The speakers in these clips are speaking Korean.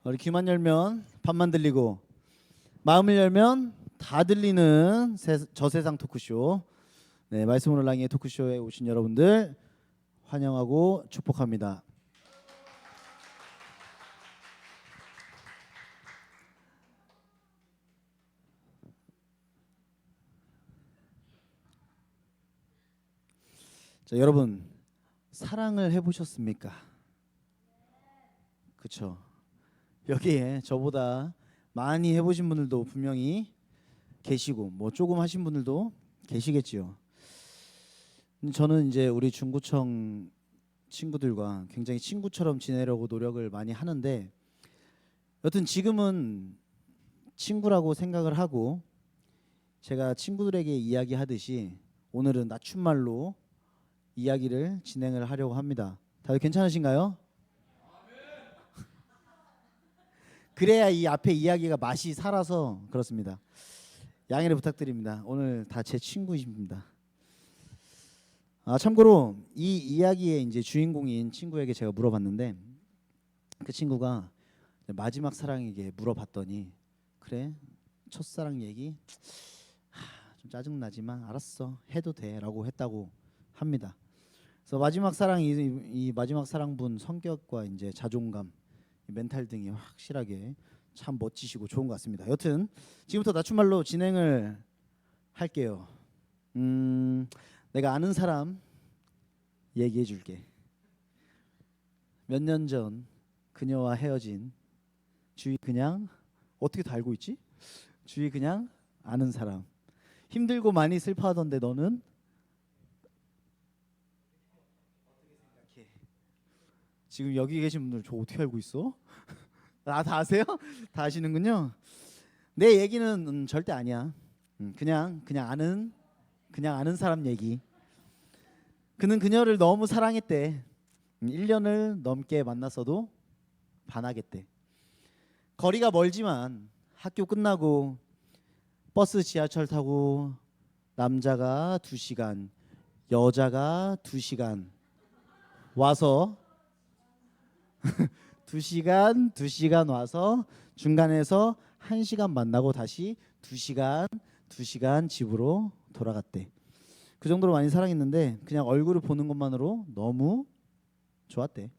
우리 귀만 열면 밤만 들리고 마음을 열면 다 들리는 저세상 토크쇼. 네, 말씀으로 랑의 토크쇼에 오신 여러분들 환영하고 축복합니다. 자, 여러분 사랑을 해보셨습니까? 그쵸? 여기에 저보다 많이 해보신 분들도 분명히 계시고 뭐 조금 하신 분들도 계시겠지요. 저는 이제 우리 중구청 친구들과 굉장히 친구처럼 지내려고 노력을 많이 하는데, 여튼 지금은 친구라고 생각을 하고 제가 친구들에게 이야기하듯이 오늘은 낮춤말로 이야기를 진행을 하려고 합니다. 다들 괜찮으신가요? 그래야 이 앞에 이야기가 맛이 살아서 그렇습니다. 양해를 부탁드립니다. 오늘 다 제 친구이십니다. 참고로 이 이야기의 이제 주인공인 친구에게 제가 물어봤는데, 그 친구가 마지막 사랑에게 물어봤더니 그래 첫사랑 얘기 좀 짜증나지만 알았어 해도 돼라고 했다고 합니다. 그래서 마지막 사랑 이 마지막 사랑분 성격과 이제 자존감, 멘탈 등이 확실하게 참 멋지시고 좋은 것 같습니다. 여튼 지금부터 낮춤말로 진행을 할게요. 내가 아는 사람 얘기해 줄게. 몇 년 전 그녀와 헤어진 주위 그냥 어떻게 다 알고 있지? 주위 그냥 아는 사람. 힘들고 많이 슬퍼하던데 너는 어떻게 생각해? 지금 여기 계신 분들 저 어떻게 알고 있어? 다 아세요? 다 아시는군요. 내 얘기는 절대 아니야. 그냥 아는 사람 얘기. 그는 그녀를 너무 사랑했대. 1년을 넘게 만났어도 반하겠대. 거리가 멀지만 학교 끝나고 버스 지하철 타고 남자가 2시간, 여자가 2시간 와서 2시간 와서 중간에서 1시간 만나고 다시 2시간 집으로 돌아갔대. 그 정도로 많이 사랑했는데 그냥 얼굴을 보는 것만으로 너무 좋았대.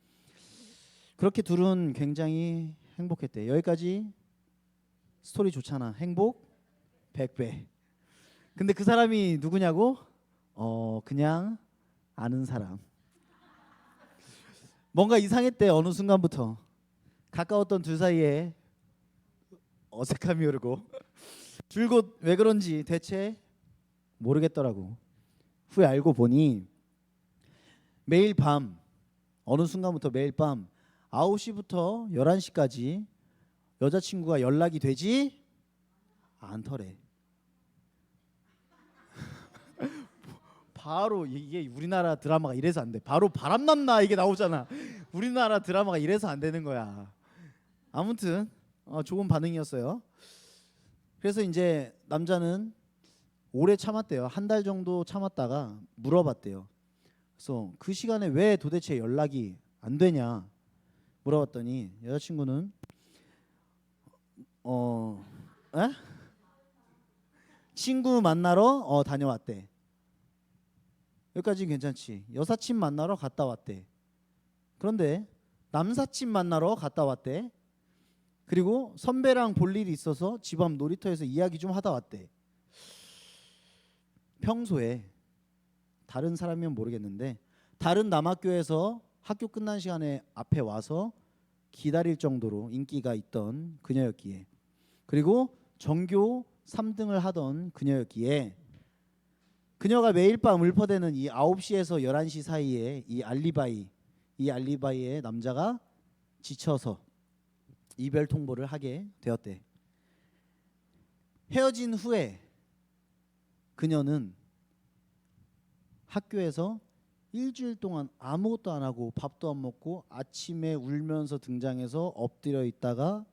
그렇게 둘은 굉장히 행복했대. 여기까지 스토리 좋잖아. 행복 100배. 근데 그 사람이 누구냐고? 그냥 아는 사람. 뭔가 이상했대. 어느 순간부터 가까웠던 둘 사이에 어색함이 오르고 줄곧 왜 그런지 대체 모르겠더라고. 후에 알고 보니 매일 밤, 어느 순간부터 매일 밤 9시부터 11시까지 여자친구가 연락이 되지 않더래. 바로 이게 우리나라 드라마가 이래서 안 돼. 바로 바람났나 이게 나오잖아. 우리나라 드라마가 이래서 안 되는 거야. 아무튼 좋은 반응이었어요. 그래서 이제 남자는 오래 참았대요. 1달 정도 참았다가 물어봤대요. 그래서 그 시간에 왜 도대체 연락이 안 되냐 물어봤더니 여자친구는 에? 친구 만나러 다녀왔대. 여기까지 괜찮지. 여사친 만나러 갔다 왔대. 그런데 남사친 만나러 갔다 왔대. 그리고 선배랑 볼 일이 있어서 집 앞 놀이터에서 이야기 좀 하다 왔대. 평소에 다른 사람이면 모르겠는데 다른 남학교에서 학교 끝난 시간에 앞에 와서 기다릴 정도로 인기가 있던 그녀였기에, 그리고 전교 3등을 하던 그녀였기에, 그녀가 매일 밤 읊어대는 이 9시에서 11시 사이에 이 알리바이에 남자가 지쳐서 이별 통보를 하게 되었대. 헤어진 후에 그녀는 학교에서 일주일 동안 아무것도 안 하고 밥도 안 먹고 아침에 울면서 등장해서 엎드려 있다가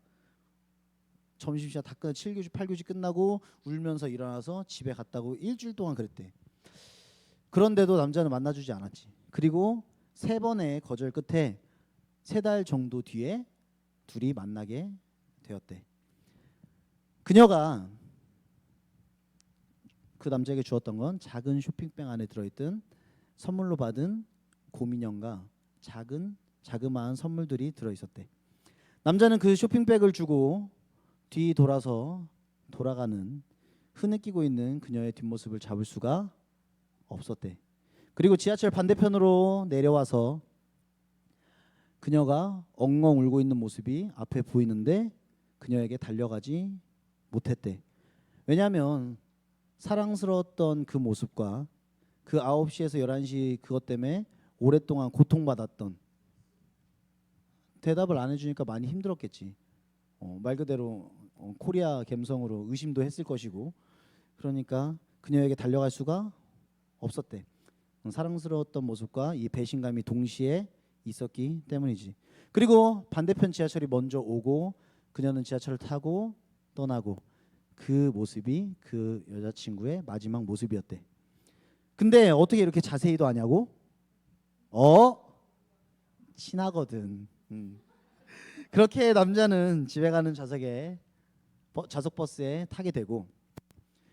점심시간 다 끝나 7교시 8교시 끝나고 울면서 일어나서 집에 갔다고 일주일 동안 그랬대. 그런데도 남자는 만나주지 않았지. 그리고 3번의 거절 끝에 3달 정도 뒤에 둘이 만나게 되었대. 그녀가 그 남자에게 주었던 건 작은 쇼핑백 안에 들어있던 선물로 받은 곰인형과 자그마한 선물들이 들어있었대. 남자는 그 쇼핑백을 주고 뒤 돌아서 돌아가는 흐느끼고 있는 그녀의 뒷모습을 잡을 수가 없었대. 그리고 지하철 반대편으로 내려와서 그녀가 엉엉 울고 있는 모습이 앞에 보이는데 그녀에게 달려가지 못했대. 왜냐하면 사랑스러웠던 그 모습과 그 9시에서 11시 그것 때문에 오랫동안 고통받았던, 대답을 안 해주니까 많이 힘들었겠지. 말 그대로 코리아 감성으로 의심도 했을 것이고, 그러니까 그녀에게 달려갈 수가 없었대. 사랑스러웠던 모습과 이 배신감이 동시에 있었기 때문이지. 그리고 반대편 지하철이 먼저 오고 그녀는 지하철을 타고 떠나고, 그 모습이 그 여자친구의 마지막 모습이었대. 근데 어떻게 이렇게 자세히도 아냐고? 친하거든. 그렇게 남자는 집에 가는 좌석 버스에 타게 되고,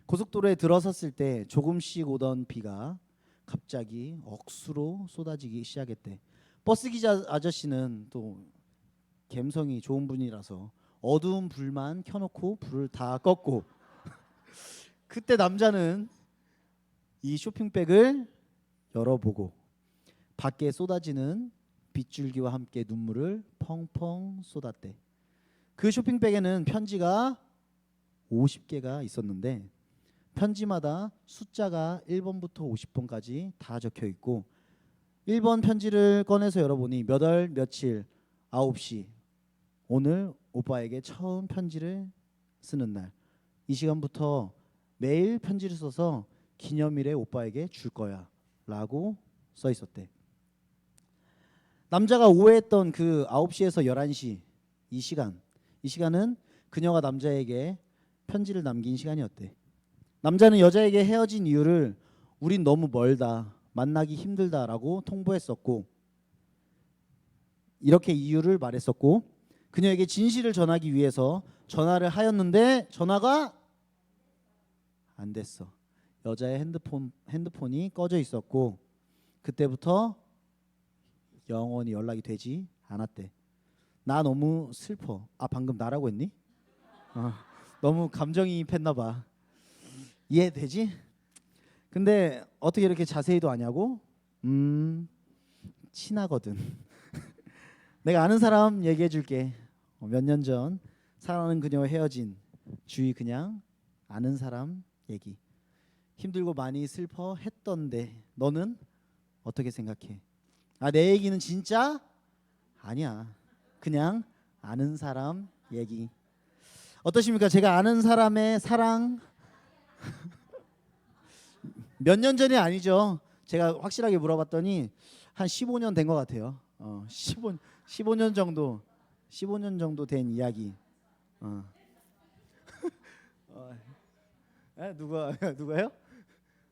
고속도로에 들어섰을 때 조금씩 오던 비가 갑자기 억수로 쏟아지기 시작했대. 버스 기사 아저씨는 또 감성이 좋은 분이라서 어두운 불만 켜놓고 불을 다 껐고, 그때 남자는 이 쇼핑백을 열어보고 밖에 쏟아지는 빗줄기와 함께 눈물을 펑펑 쏟았대. 그 쇼핑백에는 편지가 50개가 있었는데 편지마다 숫자가 1번부터 50번까지 다 적혀 있고, 1번 편지를 꺼내서 열어보니 몇 월 며칠 9시, 오늘 오빠에게 처음 편지를 쓰는 날, 이 시간부터 매일 편지를 써서 기념일에 오빠에게 줄 거야 라고 써 있었대. 남자가 오해했던 그 9시에서 11시 이 시간은 그녀가 남자에게 편지를 남긴 시간이었대. 남자는 여자에게 헤어진 이유를 우린 너무 멀다, 만나기 힘들다라고 통보했었고, 이렇게 이유를 말했었고, 그녀에게 진실을 전하기 위해서 전화를 하였는데 전화가 안 됐어. 여자의 핸드폰이 꺼져 있었고, 그때부터 영원히 연락이 되지 않았대. 나 너무 슬퍼. 방금 나라고 했니? 너무 감정이입했나 봐. 이해되지? 근데 어떻게 이렇게 자세히도 아냐고? 친하거든. 내가 아는 사람 얘기해 줄게. 몇 년 전 사랑하는 그녀와 헤어진 주위 그냥 아는 사람 얘기. 힘들고 많이 슬퍼했던데 너는 어떻게 생각해? 내 얘기는 진짜 아니야. 그냥 아는 사람 얘기. 어떠십니까? 제가 아는 사람의 사랑 몇 년 전이 아니죠. 제가 확실하게 물어봤더니 한 15년 된 것 같아요. 15년 정도 된 이야기. 누가요?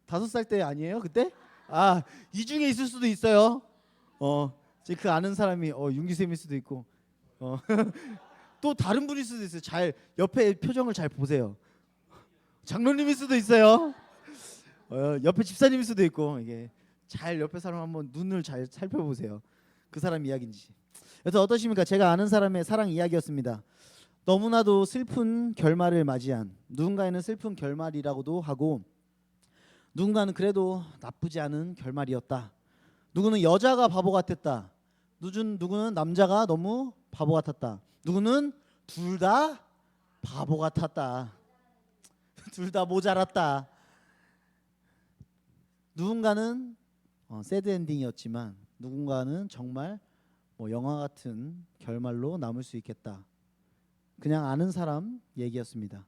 5살 때 아니에요? 그때? 이 중에 있을 수도 있어요. 제 그 아는 사람이 윤기쌤일 수도 있고, 또 다른 분일 수도 있어요. 잘 옆에 표정을 잘 보세요. 장로님일 수도 있어요. 옆에 집사님일 수도 있고, 이게 잘 옆에 사람 한번 눈을 잘 살펴보세요. 그 사람 이야기인지. 그래서 어떠십니까? 제가 아는 사람의 사랑 이야기였습니다. 너무나도 슬픈 결말을 맞이한, 누군가에는 슬픈 결말이라고도 하고, 누군가는 그래도 나쁘지 않은 결말이었다. 누구는 여자가 바보 같았다. 누구는 남자가 너무 바보 같았다. 누구는 둘 다 바보 같았다. 둘 다 모자랐다. 누군가는 새드 엔딩이었지만 누군가는 정말 영화 같은 결말로 남을 수 있겠다. 그냥 아는 사람 얘기였습니다.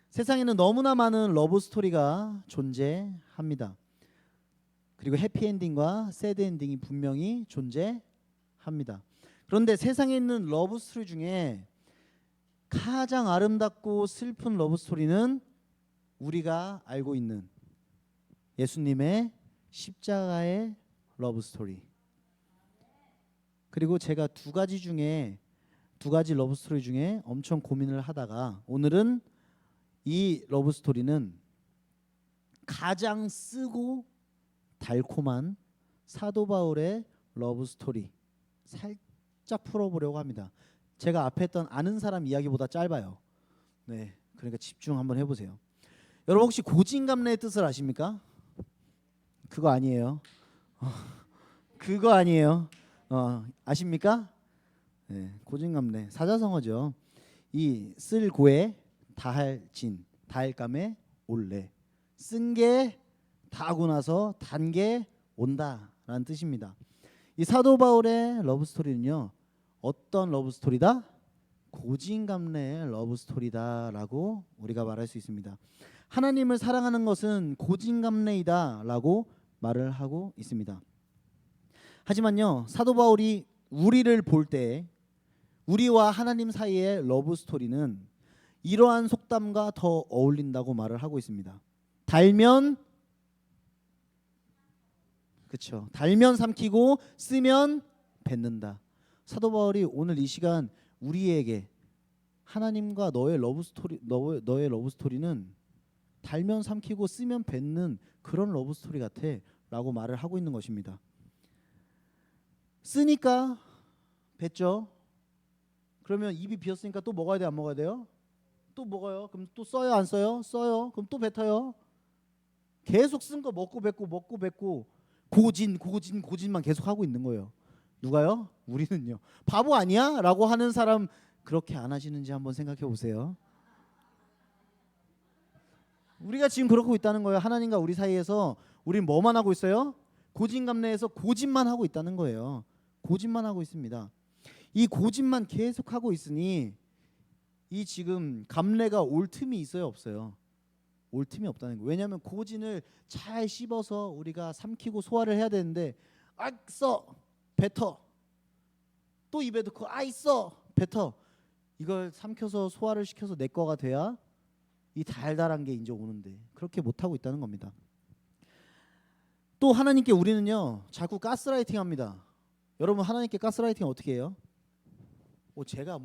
세상에는 너무나 많은 러브 스토리가 존재합니다. 그리고 해피엔딩과 새드엔딩이 분명히 존재합니다. 그런데 세상에 있는 러브 스토리 중에 가장 아름답고 슬픈 러브 스토리는 우리가 알고 있는 예수님의 십자가의 러브 스토리. 그리고 제가 두 가지 중에 두 가지 러브 스토리 중에 엄청 고민을 하다가 오늘은 이 러브 스토리는 가장 쓰고 달콤한 사도 바울의 러브 스토리 살짝 풀어보려고 합니다. 제가 앞에 했던 아는 사람 이야기보다 짧아요. 네, 그러니까 집중 한번 해보세요. 여러분 혹시 고진감래의 뜻을 아십니까? 그거 아니에요. 그거 아니에요. 아십니까? 네, 고진감래 사자성어죠. 이 쓸고에 다할 다할감에 올래 쓴 게 다 하고 나서 단 게 온다라는 뜻입니다. 이 사도 바울의 러브 스토리는요, 어떤 러브 스토리다? 고진감래의 러브 스토리다라고 우리가 말할 수 있습니다. 하나님을 사랑하는 것은 고진감래이다라고 말을 하고 있습니다. 하지만요, 사도 바울이 우리를 볼 때 우리와 하나님 사이의 러브 스토리는 이러한 속담과 더 어울린다고 말을 하고 있습니다. 달면 그렇죠. 달면 삼키고 쓰면 뱉는다. 사도 바울이 오늘 이 시간 우리에게 하나님과 너의 러브 스토리는 달면 삼키고 쓰면 뱉는 그런 러브 스토리 같아라고 말을 하고 있는 것입니다. 쓰니까 뱉죠. 그러면 입이 비었으니까 또 먹어야 돼, 안 먹어야 돼요? 또 먹어요. 그럼 또 써요, 안 써요? 써요. 그럼 또 뱉어요. 계속 쓴 거 먹고 뱉고 고진만 계속 하고 있는 거예요. 누가요? 우리는요. 바보 아니야? 라고 하는 사람 그렇게 안 하시는지 한번 생각해 보세요. 우리가 지금 그러고 있다는 거예요. 하나님과 우리 사이에서 우리는 뭐만 하고 있어요? 고진감래에서 고진만 하고 있다는 거예요. 고진만 하고 있습니다. 이 고진만 계속 하고 있으니 이 지금 감래가 올 틈이 있어요, 없어요? 올 틈이 없다는 거예요. 왜냐하면 고진을 잘 씹어서 우리가 삼키고 소화를 해야 되는데 써 뱉어 또 입에 넣고 써 뱉어 이걸 삼켜서 소화를 시켜서 내 거가 돼야 이 달달한 게 이제 오는데 그렇게 못 하고 있다는 겁니다. 또 하나님께 우리는요 자꾸 가스라이팅합니다. 여러분 하나님께 가스라이팅 어떻게 해요? 제가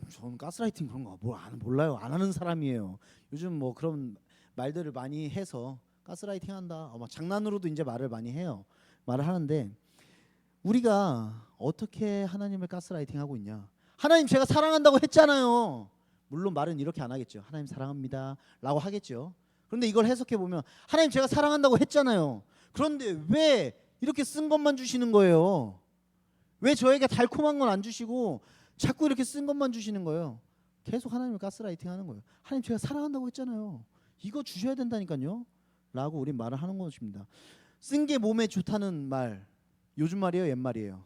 저는 가스라이팅 그런 거 몰라요. 안 하는 사람이에요. 요즘 그런 말들을 많이 해서 가스라이팅 한다. 막 장난으로도 이제 말을 많이 해요. 말을 하는데 우리가 어떻게 하나님을 가스라이팅 하고 있냐? 하나님 제가 사랑한다고 했잖아요. 물론 말은 이렇게 안 하겠죠. 하나님 사랑합니다라고 하겠죠. 그런데 이걸 해석해 보면 하나님 제가 사랑한다고 했잖아요. 그런데 왜 이렇게 쓴 것만 주시는 거예요? 왜 저에게 달콤한 건 안 주시고 자꾸 이렇게 쓴 것만 주시는 거예요? 계속 하나님을 가스라이팅 하는 거예요. 하나님 제가 사랑한다고 했잖아요. 이거 주셔야 된다니까요. 라고 우린 말을 하는 것입니다. 쓴 게 몸에 좋다는 말 요즘 말이에요, 옛말이에요?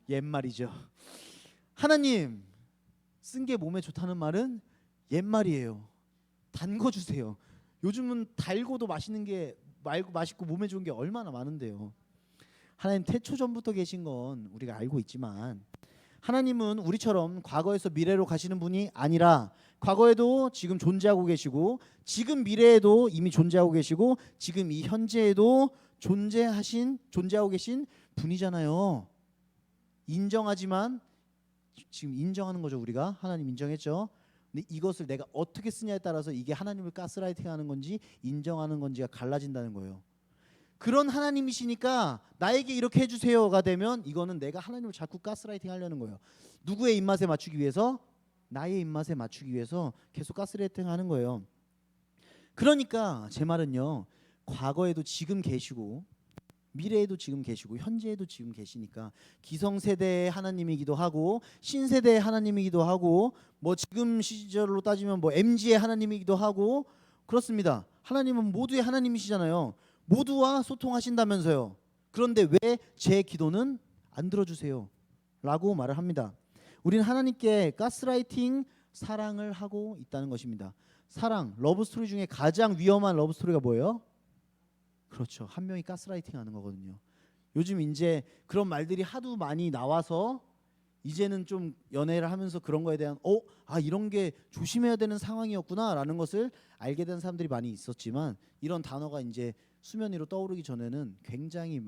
옛말이죠. 하나님 쓴 게 몸에 좋다는 말은 옛말이에요. 단 거 주세요. 요즘은 달고도 맛있는 게 맛있고 몸에 좋은 게 얼마나 많은데요. 하나님 태초 전부터 계신 건 우리가 알고 있지만 하나님은 우리처럼 과거에서 미래로 가시는 분이 아니라 과거에도 지금 존재하고 계시고 지금 미래에도 이미 존재하고 계시고 지금 이 현재에도 존재하고 계신 분이잖아요. 인정하지만 지금 인정하는 거죠. 우리가 하나님 인정했죠. 근데 이것을 내가 어떻게 쓰냐에 따라서 이게 하나님을 가스라이팅하는 건지 인정하는 건지가 갈라진다는 거예요. 그런 하나님이시니까 나에게 이렇게 해주세요가 되면 이거는 내가 하나님을 자꾸 가스라이팅 하려는 거예요. 누구의 입맛에 맞추기 위해서? 나의 입맛에 맞추기 위해서 계속 가스라이팅 하는 거예요. 그러니까 제 말은요, 과거에도 지금 계시고 미래에도 지금 계시고 현재에도 지금 계시니까 기성세대의 하나님이기도 하고 신세대의 하나님이기도 하고 지금 시절로 따지면 MG의 하나님이기도 하고 그렇습니다. 하나님은 모두의 하나님이시잖아요. 모두와 소통하신다면서요. 그런데 왜 제 기도는 안 들어주세요? 라고 말을 합니다. 우리는 하나님께 가스라이팅 사랑을 하고 있다는 것입니다. 사랑, 러브스토리 중에 가장 위험한 러브스토리가 뭐예요? 그렇죠. 한 명이 가스라이팅 하는 거거든요. 요즘 이제 그런 말들이 하도 많이 나와서 이제는 좀 연애를 하면서 그런 거에 대한 이런 게 조심해야 되는 상황이었구나 라는 것을 알게 된 사람들이 많이 있었지만 이런 단어가 이제 수면 위로 떠오르기 전에는 굉장히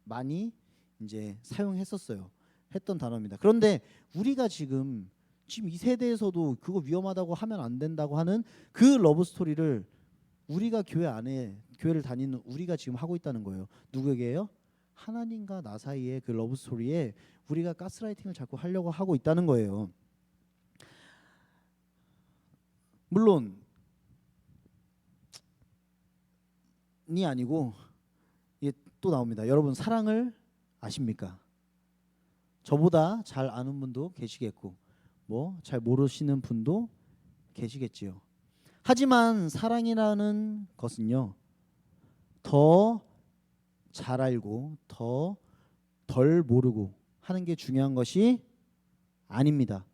많이 이제 사용했었어요. 했던 단어입니다. 그런데 우리가 지금 이 세대에서도 그거 위험하다고 하면 안 된다고 하는 그 러브 스토리를 우리가 교회 안에 교회를 다니는 우리가 지금 하고 있다는 거예요. 누구에게요? 하나님과 나 사이의 그 러브 스토리에 우리가 가스라이팅을 자꾸 하려고 하고 있다는 거예요. 물론 이 아니고 이게 또 나옵니다. 여러분 사랑을 아십니까? 저보다 잘 아는 분도 계시겠고 뭐 잘 모르시는 분도 계시겠지요. 하지만 사랑이라는 것은요, 더 잘 알고 더 덜 모르고 하는 게 중요한 것이 아닙니다.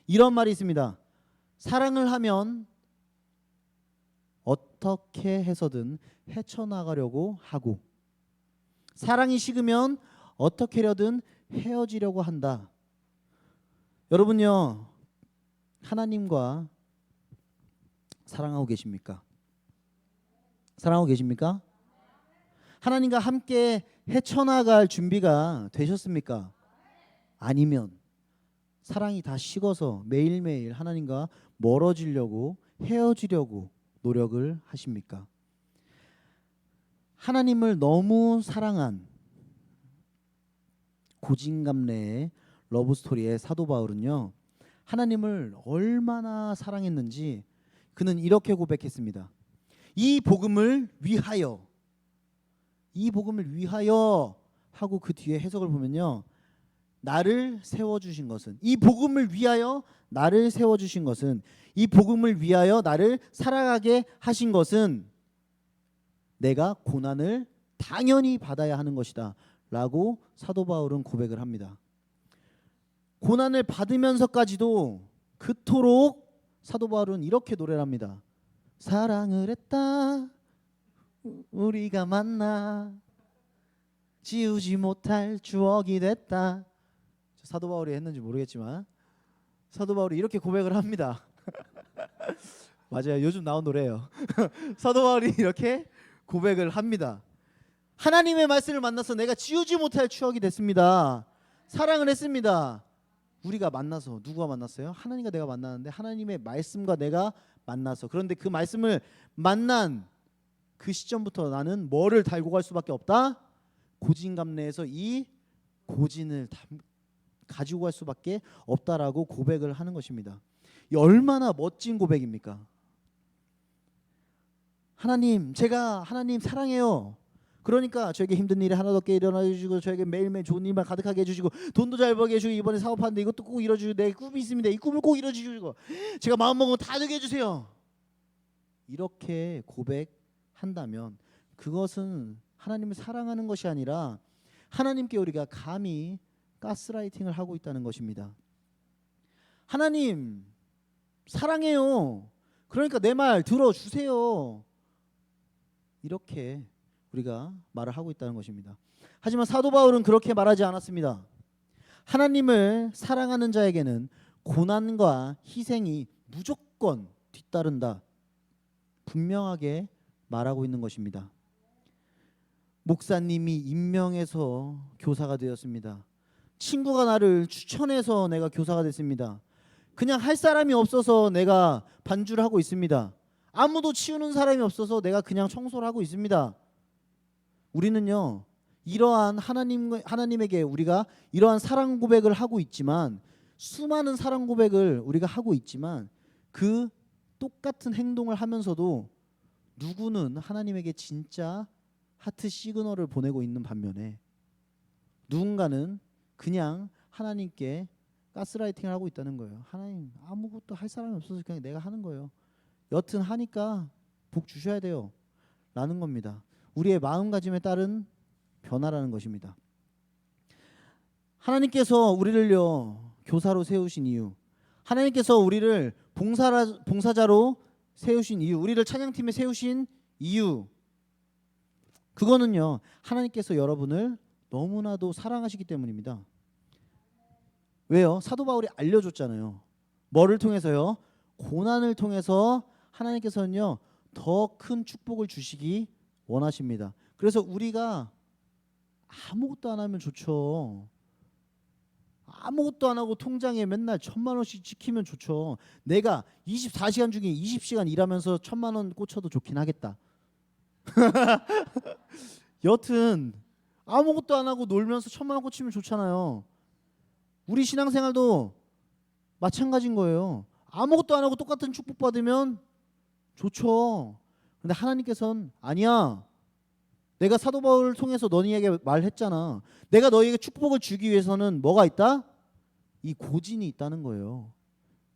이런 말이 있습니다. 사랑을 하면 어떻게 해서든 헤쳐나가려고 하고, 사랑이 식으면 어떻게든 헤어지려고 한다. 여러분요, 하나님과 사랑하고 계십니까? 사랑하고 계십니까? 하나님과 함께 헤쳐나갈 준비가 되셨습니까? 아니면 사랑이 다 식어서 매일매일 하나님과 멀어지려고 헤어지려고 노력을 하십니까? 하나님을 너무 사랑한 고진감래의 러브스토리의 사도 바울은요, 하나님을 얼마나 사랑했는지 그는 이렇게 고백했습니다. 이 복음을 위하여, 이 복음을 위하여 하고 그 뒤에 해석을 보면요, 나를 세워주신 것은, 이 복음을 위하여 나를 세워주신 것은, 이 복음을 위하여 나를 살아가게 하신 것은 내가 고난을 당연히 받아야 하는 것이다 라고 사도 바울은 고백을 합니다. 고난을 받으면서까지도 그토록 사도 바울은 이렇게 노래를 합니다. 사랑을 했다 우리가 만나 지우지 못할 추억이 됐다. 사도 바울이 했는지 모르겠지만 사도 바울이 이렇게 고백을 합니다. 맞아요, 요즘 나온 노래예요. 사도 바울이 이렇게 고백을 합니다. 하나님의 말씀을 만나서 내가 지우지 못할 추억이 됐습니다. 사랑을 했습니다. 우리가 만나서, 누구와 만났어요? 하나님과 내가 만나는데 하나님의 말씀과 내가 만나서, 그런데 그 말씀을 만난 그 시점부터 나는 뭐를 달고 갈 수밖에 없다? 고진감래에서 이 고진을 가지고 갈 수밖에 없다라고 고백을 하는 것입니다. 이 얼마나 멋진 고백입니까? 하나님, 제가 하나님 사랑해요. 그러니까 저에게 힘든 일이 하나도 없게 일어나 주시고, 저에게 매일매일 좋은 일만 가득하게 해주시고, 돈도 잘 벌게 해주시고, 이번에 사업하는데 이것도 꼭 이뤄주시고, 내 꿈이 있습니다. 이 꿈을 꼭 이뤄주시고, 제가 마음먹으면 다 되게 해주세요. 이렇게 고백한다면 그것은 하나님을 사랑하는 것이 아니라 하나님께 우리가 감히 가스라이팅을 하고 있다는 것입니다. 하나님 사랑해요. 그러니까 내 말 들어주세요. 이렇게 우리가 말을 하고 있다는 것입니다. 하지만 사도 바울은 그렇게 말하지 않았습니다. 하나님을 사랑하는 자에게는 고난과 희생이 무조건 뒤따른다, 분명하게 말하고 있는 것입니다. 목사님이 임명해서 교사가 되었습니다. 친구가 나를 추천해서 내가 교사가 됐습니다. 그냥 할 사람이 없어서 내가 반주를 하고 있습니다. 아무도 치우는 사람이 없어서 내가 그냥 청소를 하고 있습니다. 우리는요, 이러한 하나님에게 우리가 이러한 사랑 고백을 하고 있지만, 수많은 사랑 고백을 우리가 하고 있지만, 그 똑같은 행동을 하면서도 누구는 하나님에게 진짜 하트 시그널을 보내고 있는 반면에 누군가는 그냥 하나님께 가스라이팅을 하고 있다는 거예요. 하나님 아무것도 할 사람이 없어서 그냥 내가 하는 거예요. 여튼 하니까 복 주셔야 돼요 라는 겁니다. 우리의 마음가짐에 따른 변화라는 것입니다. 하나님께서 우리를요 교사로 세우신 이유, 하나님께서 우리를 봉사자로 세우신 이유, 우리를 찬양팀에 세우신 이유, 그거는요 하나님께서 여러분을 너무나도 사랑하시기 때문입니다. 왜요? 사도 바울이 알려줬잖아요. 뭐를 통해서요? 고난을 통해서 하나님께서는요 더 큰 축복을 주시기 원하십니다. 그래서 우리가 아무것도 안 하면 좋죠. 아무것도 안 하고 통장에 맨날 1,000만 원씩 찍히면 좋죠. 내가 24시간 중에 20시간 일하면서 1,000만 원 꽂혀도 좋긴 하겠다. 여튼 아무것도 안 하고 놀면서 1,000만 원 꽂히면 좋잖아요. 우리 신앙생활도 마찬가지인 거예요. 아무것도 안 하고 똑같은 축복 받으면 좋죠. 근데 하나님께서는 아니야. 내가 사도 바울을 통해서 너희에게 말했잖아. 내가 너희에게 축복을 주기 위해서는 뭐가 있다? 이 고진이 있다는 거예요.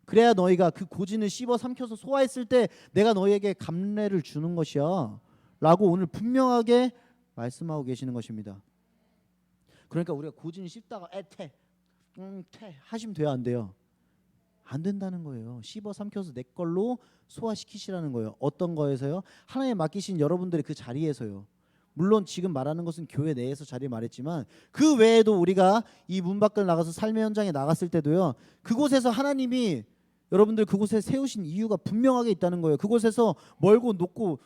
그래야 너희가 그 고진을 씹어 삼켜서 소화했을 때 내가 너희에게 감례를 주는 것이야 라고 오늘 분명하게 말씀하고 계시는 것입니다. 그러니까 우리가 고진을 씹다가 태 하시면 돼요, 안 돼요? 안 된다는 거예요. 씹어 삼켜서 내 걸로 소화시키시라는 거예요. 어떤 거에서요? 하나님의 맡기신 여러분들의 그 자리에서요. 물론 지금 말하는 것은 교회 내에서 자리 말했지만 그 외에도 우리가 이 문 밖을 나가서 삶의 현장에 나갔을 때도요. 그곳에서 하나님이 여러분들 그곳에 세우신 이유가 분명하게 있다는 거예요. 그곳에서 멀고 놀고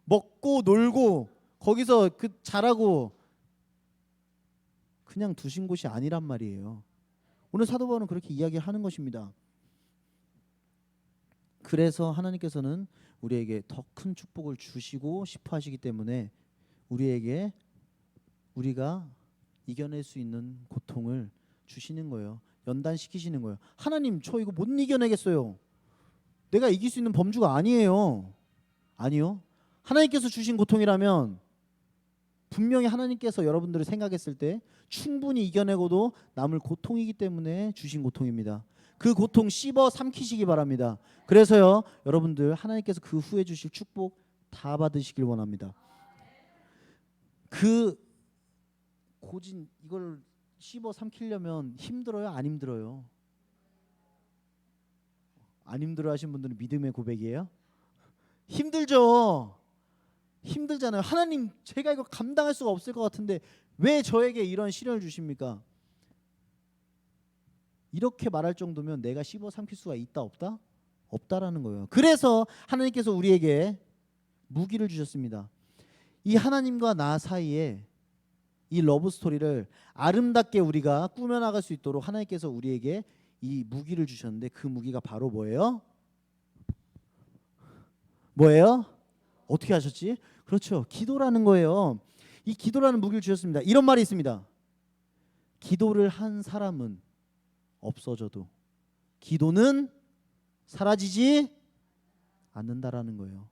먹고 놀고 거기서 그 자라고 그냥 두신 곳이 아니란 말이에요. 오늘 사도 바울은 그렇게 이야기하는 것입니다. 그래서 하나님께서는 우리에게 더 큰 축복을 주시고 싶어 하시기 때문에 우리가 이겨낼 수 있는 고통을 주시는 거예요. 연단시키시는 거예요. 하나님, 저 이거 못 이겨내겠어요. 내가 이길 수 있는 범주가 아니에요. 아니요. 하나님께서 주신 고통이라면 분명히 하나님께서 여러분들을 생각했을 때 충분히 이겨내고도 남을 고통이기 때문에 주신 고통입니다. 그 고통 씹어 삼키시기 바랍니다. 그래서요, 여러분들 하나님께서 그 후에 주실 축복 다 받으시길 원합니다. 그 고진 이걸 씹어 삼키려면 힘들어요? 안 힘들어요? 안 힘들어 하신 분들은 믿음의 고백이에요? 힘들죠. 힘들잖아요. 하나님, 제가 이거 감당할 수가 없을 것 같은데 왜 저에게 이런 시련을 주십니까? 이렇게 말할 정도면 내가 씹어 삼킬 수가 있다 없다? 없다라는 거예요. 그래서 하나님께서 우리에게 무기를 주셨습니다. 이 하나님과 나 사이에 이 러브 스토리를 아름답게 우리가 꾸며나갈 수 있도록 하나님께서 우리에게 이 무기를 주셨는데 그 무기가 바로 뭐예요? 뭐예요? 어떻게 하셨지? 그렇죠. 기도라는 거예요. 이 기도라는 무기를 주셨습니다. 이런 말이 있습니다. 기도를 한 사람은 없어져도 기도는 사라지지 않는다라는 거예요.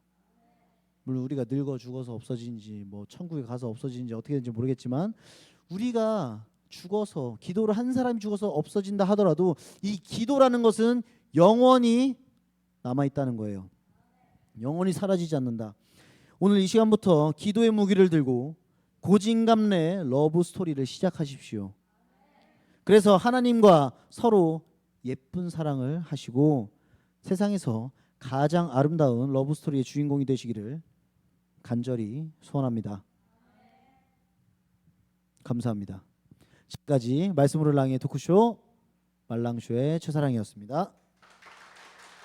물론 우리가 늙어 죽어서 없어지는지 뭐 천국에 가서 없어지는지 어떻게 되는지 모르겠지만 우리가 죽어서 기도를 한 사람이 죽어서 없어진다 하더라도 이 기도라는 것은 영원히 남아있다는 거예요. 영원히 사라지지 않는다. 오늘 이 시간부터 기도의 무기를 들고 고진감래 러브 스토리를 시작하십시오. 그래서 하나님과 서로 예쁜 사랑을 하시고 세상에서 가장 아름다운 러브 스토리의 주인공이 되시기를 간절히 소원합니다. 감사합니다. 지금까지 말씀으로 랑의 토크쇼 말랑쇼의 최사랑이었습니다.